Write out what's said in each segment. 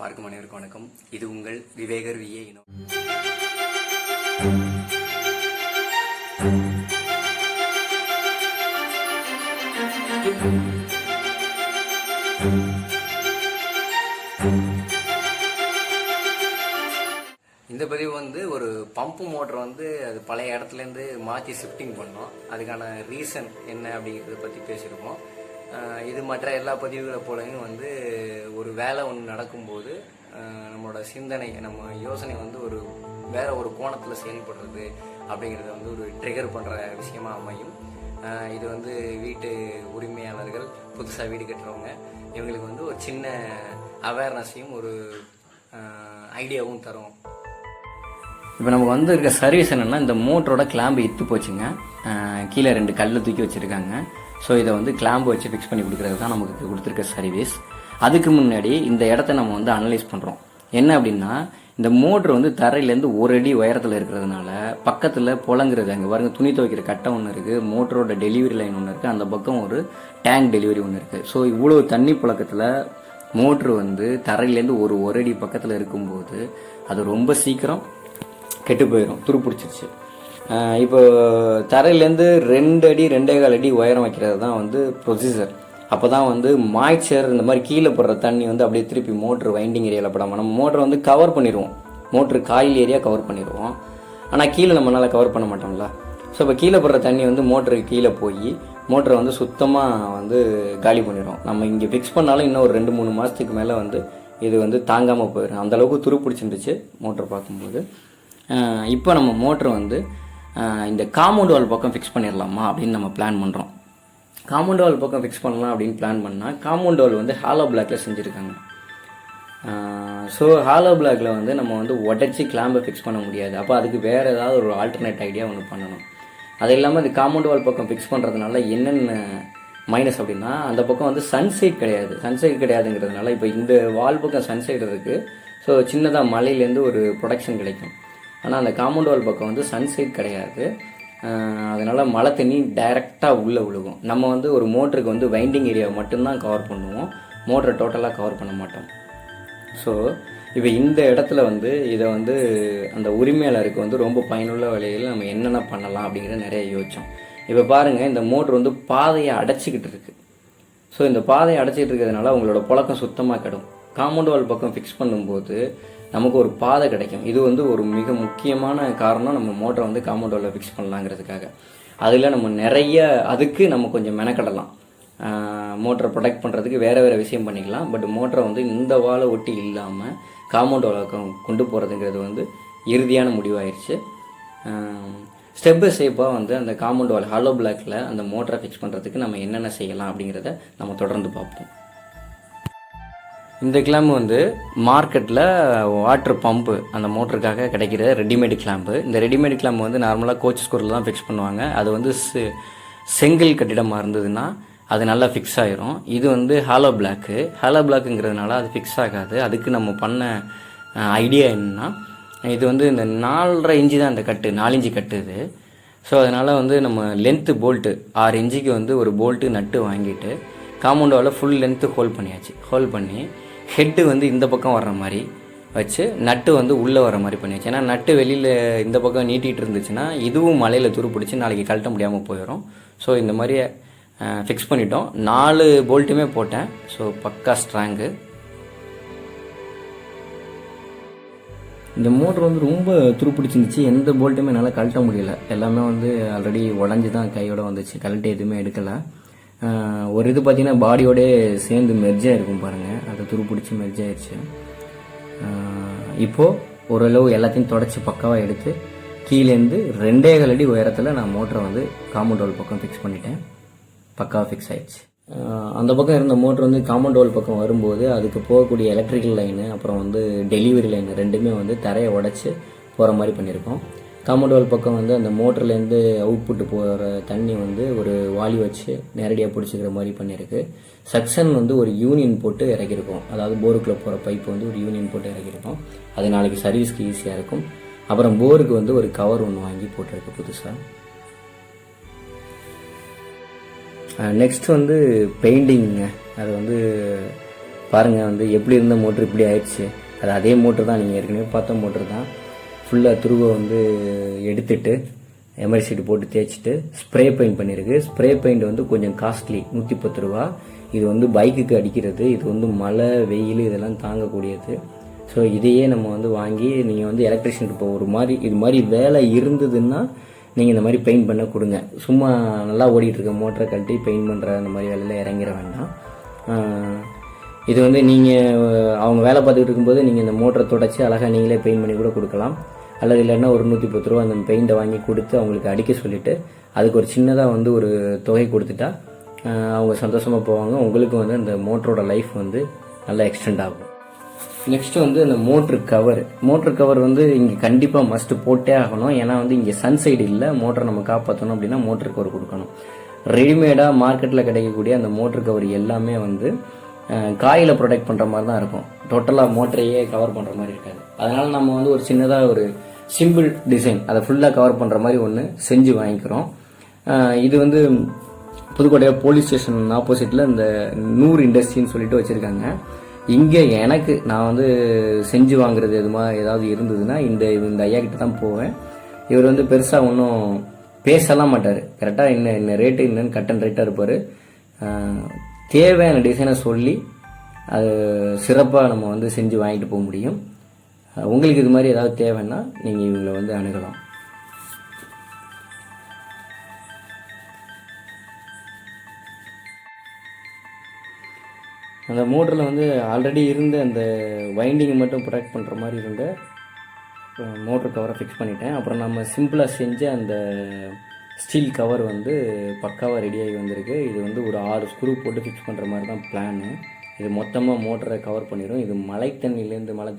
பார்க்கும் அனைவருக்கும் வணக்கம். இது உங்கள் விவேகர் VA இந்த பதிவு ஒரு பம்பு மோட்டர் அது பழைய இடத்துலேருந்து மாற்றி ஷிஃப்டிங் பண்ணோம். அதுக்கான ரீசன் என்ன அப்படிங்கிறத பற்றி பேசியிருக்கோம். இது மற்ற எல்லா பதிவுகளை போலையும் ஒரு வேலை ஒன்று நடக்கும்போது நம்மளோட சிந்தனை நம்ம யோசனை வேற ஒரு கோணத்தில் செயல்படுறது அப்படிங்கிறத ஒரு ட்ரிகர் பண்ணுற விஷயமா அமையும். இது வீட்டு உரிமையாளர்கள், புதுசாக வீடு கட்டுறவங்க, இவங்களுக்கு ஒரு சின்ன அவேர்னஸையும் ஒரு ஐடியாவும் தரும். இப்போ நமக்கு இருக்க சர்வீஸ் என்னென்னா, இந்த மோட்டரோட கிளாம்பு இத்து போச்சுங்க. கீழே 2 கல் தூக்கி வச்சுருக்காங்க. ஸோ இதை கிளாம்பு வச்சு ஃபிக்ஸ் பண்ணி கொடுக்குறது தான் நமக்கு கொடுத்துருக்க சர்வீஸ். அதுக்கு முன்னாடி இந்த இடத்த நம்ம அனலைஸ் பண்ணுறோம். என்ன அப்படின்னா, இந்த மோட்ரு தரையிலேருந்து 1 அடி உயரத்தில் இருக்கிறதுனால பக்கத்தில் புலங்குறது, அங்கே பாருங்க துணி துவைக்கிற கட்டை ஒன்று இருக்குது, மோட்டரோட டெலிவரி லைன் ஒன்று இருக்குது, அந்த பக்கம் ஒரு டேங்க் டெலிவரி ஒன்று இருக்குது. ஸோ இவ்வளோ தண்ணி புழக்கத்தில் மோட்ரு தரையிலேருந்து 1 அடி பக்கத்தில் இருக்கும்போது அது ரொம்ப சீக்கிரம் கெட்டு போயிடும், துருப்பிடிச்சிருச்சு. இப்போ தரையிலேருந்து 2 அடி 2.25 அடி உயரம் வைக்கிறது தான் ப்ரொசீஜர். அப்போ தான் மாய்ச்சர் இந்த மாதிரி கீழே போடுற தண்ணி அப்படியே திருப்பி மோட்ரு வைண்டிங் ஏரியாவில் படாமல் நம்ம மோட்டரை கவர் பண்ணிடுவோம். மோட்ரு காயில் ஏரியா கவர் பண்ணிடுவோம். ஆனால் கீழே நம்மளால் கவர் பண்ண மாட்டோம்ல. ஸோ இப்போ கீழே போடுற தண்ணி மோட்டருக்கு கீழே போய் மோட்டரை சுத்தமாக காலி பண்ணிடுவோம். நம்ம இங்கே ஃபிக்ஸ் பண்ணாலும் இன்னும் ஒரு 2-3 மாதத்துக்கு மேலே இது தாங்காமல் போயிடும். அந்தளவுக்கு துரு பிடிச்சிருந்துச்சு மோட்டர் பார்க்கும்போது. இப்போ நம்ம மோட்ரு இந்த காம்பவுண்ட் வால் பக்கம் ஃபிக்ஸ் பண்ணிடலாமா அப்படின்னு நம்ம பிளான் பண்ணுறோம். காம்பவுண்ட் வால் பக்கம் ஃபிக்ஸ் பண்ணலாம் அப்படின்னு பிளான் பண்ணால், காம்பவுண்ட் வால் ஹாலோ பிளாக்கில் செஞ்சுருக்காங்க. ஸோ ஹாலோ பிளாக்கில் நம்ம உடச்சி கிளாம்பை ஃபிக்ஸ் பண்ண முடியாது. அப்போ அதுக்கு வேறு ஏதாவது ஒரு ஆல்டர்னேட் ஐடியா ஒன்று பண்ணணும். அது இல்லாமல் இந்த காம்பவுண்ட் வால் பக்கம் ஃபிக்ஸ் பண்ணுறதுனால என்னென்ன மைனஸ் அப்படின்னா, அந்த பக்கம் சன்சைட் கிடையாது. சன்சைட் கிடையாதுங்கிறதுனால இப்போ இந்த வால் பக்கம் சன்சைட் இருக்குது. ஸோ சின்னதாக மலையிலேருந்து ஒரு ப்ரொடக்ஷன் கிடைக்கும். ஆனால் அந்த காம்பவுண்ட் வால் பக்கம் சன்சைட் கிடையாது. அதனால் மழை தண்ணி டைரெக்டாக உள்ளே விழுகும். நம்ம ஒரு மோட்டருக்கு வைண்டிங் ஏரியாவை மட்டும்தான் கவர் பண்ணுவோம், மோட்டரை டோட்டலாக கவர் பண்ண மாட்டோம். ஸோ இப்போ இந்த இடத்துல இதை அந்த உரிமையாளருக்கு ரொம்ப பயனுள்ள வழியில் நம்ம என்னென்ன பண்ணலாம் அப்படிங்கிறத நிறைய யோசித்தோம். இப்போ பாருங்கள், இந்த மோட்ரு பாதையை அடைச்சிக்கிட்டு இருக்குது. ஸோ இந்த பாதையை அடைச்சிக்கிட்டு இருக்கிறதுனால உங்களோட புழக்கம் சுத்தமாக கிடும். காம்பவுண்ட் வால் பக்கம் ஃபிக்ஸ் பண்ணும்போது நமக்கு ஒரு பாதை கிடைக்கும். இது ஒரு மிக முக்கியமான காரணம் நம்ம மோட்டரை காம்பவுண்ட் வாலில் ஃபிக்ஸ் பண்ணலாங்கிறதுக்காக. அதில் நம்ம அதுக்கு நம்ம கொஞ்சம் மெனக்கடலாம். மோட்டரை ப்ரொடெக்ட் பண்ணுறதுக்கு வேறு விஷயம் பண்ணிக்கலாம். பட் மோட்டரை இந்த வாலை ஒட்டி இல்லாமல் காம்பவுண்ட் வாலை கொண்டு போகிறதுங்கிறது இறுதியான முடிவாயிருச்சு. ஸ்டெப் பை ஸ்டெப்பாக அந்த காம்பவுண்ட் வால் ஹாலோ பிளாக்கில் அந்த மோட்டரை ஃபிக்ஸ் பண்ணுறதுக்கு நம்ம என்னென்ன செய்யலாம் அப்படிங்கிறத நம்ம தொடர்ந்து பார்ப்போம். இந்த கிளாம்பு மார்க்கெட்டில் வாட்டர் பம்பு அந்த மோட்டருக்காக கிடைக்கிற ரெடிமேடு கிளாம்பு. இந்த ரெடிமேடு கிளாம்பு நார்மலாக கோச் ஸ்கூரில் தான் ஃபிக்ஸ் பண்ணுவாங்க. அது செங்கல் கட்டிடமாக இருந்ததுன்னா அது நல்லா ஃபிக்ஸ் ஆகிரும். இது ஹாலோ பிளாக்குங்கிறதுனால அது ஃபிக்ஸ் ஆகாது. அதுக்கு நம்ம பண்ண ஐடியா என்னன்னா, இது இந்த 4.5 இன்ச்சு தான் இந்த கட்டு, 4 இன்ச்சு கட்டு இது. ஸோ அதனால் நம்ம லென்த்து போல்ட்டு 6 இன்ச்சுக்கு ஒரு போல்ட்டு நட்டு வாங்கிட்டு காம்பவுண்ட் வாலில் ஃபுல் லென்த்து ஹோல்ட் பண்ணியாச்சு. ஹோல்ட் பண்ணி ஹெட்டு இந்த பக்கம் வர்ற மாதிரி வச்சு நட்டு உள்ளே வர மாதிரி பண்ணியாச்சு. ஏன்னா நட்டு வெளியில் இந்த பக்கம் நீட்டிகிட்டு இருந்துச்சுன்னா இதுவும் மலையில் துரு பிடிச்சி நாளைக்கு கழட்ட முடியாமல் போயிடும். ஸோ இந்த மாதிரி ஃபிக்ஸ் பண்ணிட்டோம். 4 போல்ட்டுமே போட்டேன். ஸோ பக்கா ஸ்ட்ராங்கு. இந்த மோட்ரு ரொம்ப துரு பிடிச்சிருந்துச்சு. எந்த போல்ட்டுமே என்னால் கழட்ட முடியல. எல்லாமே ஆல்ரெடி உடஞ்சி தான் கையோட வந்துச்சு. கழட்டி எதுவுமே எடுக்கலை. ஒரு இது பார்த்தீங்கன்னா பாடியோடே சேர்ந்து மெர்ஜாக இருக்கும் பாருங்கள், அது துரு பிடிச்சி மெர்ஜ் ஆயிடுச்சு. இப்போது ஓரளவு எல்லாத்தையும் தொடச்சி பக்காவாக எடுத்து கீழேருந்து 2.25 அடி உயரத்தில் நான் மோட்டரை காம்பவுண்ட் வால் பக்கம் ஃபிக்ஸ் பண்ணிட்டேன். பக்காவாக ஃபிக்ஸ் ஆயிடுச்சு. அந்த பக்கம் இருந்த மோட்ரு காம்பவுண்ட் வால் பக்கம் வரும்போது அதுக்கு போகக்கூடிய எலக்ட்ரிக்கல் லைனு அப்புறம் டெலிவரி லைனு ரெண்டுமே தரையை உடச்சி போகிற மாதிரி பண்ணியிருக்கோம். காம்பவுண்ட் வால் பக்கம் அந்த மோட்டர்லேருந்து அவுட்புட்டு போகிற தண்ணி ஒரு வாளி வச்சு நேரடியாக பிடிச்சிக்கிற மாதிரி பண்ணியிருக்கு. சக்ஷன் ஒரு யூனியன் போட்டு இறக்கியிருக்கோம். அதாவது போருக்குள்ளே போகிற பைப்பு ஒரு யூனியன் போட்டு இறக்கியிருக்கோம். அது நாளைக்கு சர்வீஸ்க்கு ஈஸியாக இருக்கும். அப்புறம் போருக்கு ஒரு கவர் ஒன்று வாங்கி போட்டிருக்கு புதுசாக. நெக்ஸ்ட் பெயிண்டிங்க. அது பாருங்கள் வந்து எப்படி இருந்த மோட்ரு இப்படி ஆயிடுச்சு. அது அதே மோட்ரு தான், நீங்கள் ஏற்கனவே பார்த்த மோட்ரு தான். ஃபுல்லாக துருவை வந்து எடுத்துட்டு எமரி ஷீட் போட்டு தேய்ச்சிட்டு ஸ்ப்ரே பெயிண்ட் பண்ணியிருக்கு. ஸ்ப்ரே பெயிண்ட் வந்து கொஞ்சம் காஸ்ட்லி, 110 ரூபா. இது வந்து பைக்குக்கு அடிக்கிறது. இது வந்து மழை வெயில் இதெல்லாம் தாங்கக்கூடியது. ஸோ இதையே நம்ம வந்து வாங்கி நீங்கள் வந்து எலக்ட்ரிஷியன் இப்போ ஒரு மாதிரி இது மாதிரி வேலை இருந்ததுன்னா நீங்கள் இந்த மாதிரி பெயிண்ட் பண்ண கொடுங்க. சும்மா நல்லா ஓடிட்டு இருக்க மோட்டரை கழட்டி பெயிண்ட் பண்ணுற அந்த மாதிரி வேலையில் இறங்கிட வேண்டாம். இது வந்து நீங்கள் அவங்க வேலை பார்த்துக்கிட்டு இருக்கும்போது நீங்கள் இந்த மோட்டரை தொடச்சி அழகாக நீங்களே பெயிண்ட் பண்ணி கூட கொடுக்கலாம். அல்லது இல்லைன்னா ஒரு 110 ரூபா அந்த பெயிண்டை வாங்கி கொடுத்து அவங்களுக்கு அடிக்க சொல்லிவிட்டு அதுக்கு ஒரு சின்னதாக வந்து ஒரு தொகை கொடுத்துட்டா அவங்க சந்தோஷமாக போவாங்க. உங்களுக்கு வந்து அந்த மோட்டரோட லைஃப் வந்து நல்லா எக்ஸ்டெண்ட் ஆகும். நெக்ஸ்ட்டு வந்து அந்த மோட்ரு கவர் வந்து இங்கே கண்டிப்பாக மஸ்ட்டு போட்டே ஆகணும். ஏன்னா வந்து இங்கே சன்சைடு இல்லை. மோட்டரை நம்ம காப்பாற்றணும் அப்படின்னா மோட்ரு கவர் கொடுக்கணும். ரெடிமேடாக மார்க்கெட்டில் கிடைக்கக்கூடிய அந்த மோட்ரு கவர் எல்லாமே வந்து காயில் ப்ரொடெக்ட் பண்ணுற மாதிரி தான் இருக்கும். டோட்டலாக மோட்டரையே கவர் பண்ணுற மாதிரி இருக்காது. அதனால் நம்ம வந்து ஒரு சின்னதாக ஒரு சிம்பிள் டிசைன் அதை ஃபுல்லாக கவர் பண்ணுற மாதிரி ஒன்று செஞ்சு வாங்கிக்கிறோம். இது வந்து புதுக்கோட்டை போலீஸ் ஸ்டேஷன் ஆப்போசிட்டில் இந்த 100 இண்டஸ்ட்ரின்னு சொல்லிட்டு வச்சுருக்காங்க. இங்கே நான் வந்து செஞ்சு வாங்குறது ஏதாவது இருந்ததுன்னா இந்த ஐயா கிட்ட தான் போவேன். இவர் வந்து பெருசாக ஒன்றும் பேசலாம் மாட்டார். கரெக்டாக என்ன ரேட்டு என்னன்னு கட் அண்ட் ரைட்டாக இருப்பார். தேவையான டிசைனை சொல்லி அது சிறப்பாக நம்ம வந்து செஞ்சு வாங்கிட்டு போக முடியும். உங்களுக்கு இது மாதிரி ஏதாவது தேவைன்னா நீங்கள் இவங்களை வந்து அணுகலாம். அந்த மோட்டரில் வந்து ஆல்ரெடி இருந்த அந்த வைண்டிங்கை மட்டும் ப்ரொடெக்ட் பண்ணுற மாதிரி இருந்த மோட்ரு கவரை ஃபிக்ஸ் பண்ணிட்டேன். அப்புறம் நம்ம சிம்பிளாக செஞ்ச அந்த ஸ்டீல் கவர் வந்து பக்காவாக ரெடியாகி வந்திருக்கு. இது வந்து ஒரு 6 ஸ்க்ரூ போட்டு ஃபிக்ஸ் பண்ணுற மாதிரி தான் பிளானு. இது மொத்தமாக மோட்டரை கவர் பண்ணிடும். இது மழை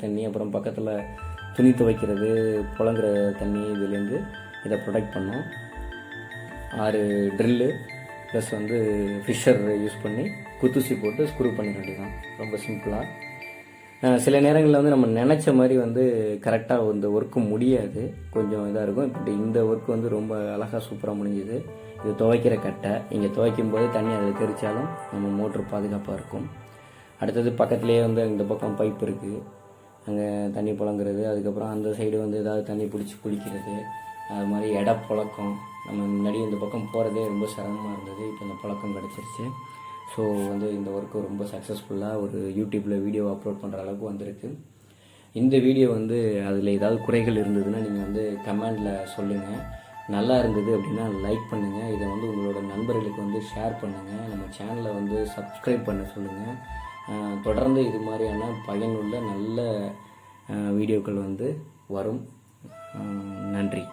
தண்ணி அப்புறம் பக்கத்தில் துணி துவைக்கிறது புழங்குற தண்ணி இதுலேருந்து இதை ப்ரொடெக்ட் பண்ணோம். 6 ட்ரில்லு ப்ளஸ் வந்து ஃபிஷர் யூஸ் பண்ணி குத்தூசி போட்டு ஸ்க்ரூ பண்ணிட வேண்டியதான். ரொம்ப சிம்பிளாக. சில நேரங்களில் வந்து நம்ம நினச்ச மாதிரி வந்து கரெக்டாக இந்த ஒர்க்கு முடியாது, கொஞ்சம் இதாக இருக்கும். இப்படி இந்த ஒர்க் வந்து ரொம்ப அழகாக சூப்பராக முடிஞ்சுது. இது துவைக்கிற கட்டை. இங்கே துவைக்கும் போது தண்ணி அதில் தெரிச்சாலும் நம்ம மோட்ரு பாதுகாப்பாக இருக்கும். அடுத்தது பக்கத்துலேயே வந்து இந்த பக்கம் பைப் இருக்குது, அங்கே தண்ணி புழங்குறது. அதுக்கப்புறம் அந்த சைடு வந்து ஏதாவது தண்ணி பிடிச்சி குளிக்கிறது, அது மாதிரி இட புழக்கம். நம்ம முன்னாடி இந்த பக்கம் போகிறதே ரொம்ப சிரமமாக இருந்தது. இப்போ இந்த பழக்கம் கிடச்சிருச்சு. ஸோ வந்து இந்த ஒர்க்கு ரொம்ப சக்ஸஸ்ஃபுல்லாக ஒரு யூடியூப்பில் வீடியோ அப்லோட் பண்ணுற அளவுக்கு வந்திருக்கு. இந்த வீடியோ வந்து அதில் ஏதாவது குறைகள் இருந்ததுன்னா நீங்கள் வந்து கமெண்டில் சொல்லுங்கள். நல்லா இருந்தது அப்படின்னா லைக் பண்ணுங்கள். இதை வந்து உங்களோட நண்பர்களுக்கு வந்து ஷேர் பண்ணுங்கள். நம்ம சேனலை வந்து சப்ஸ்கிரைப் பண்ண சொல்லுங்கள். தொடர்ந்து இது மாதிரியான பயனுள்ள நல்ல வீடியோக்கள் வந்து வரும். நன்றி.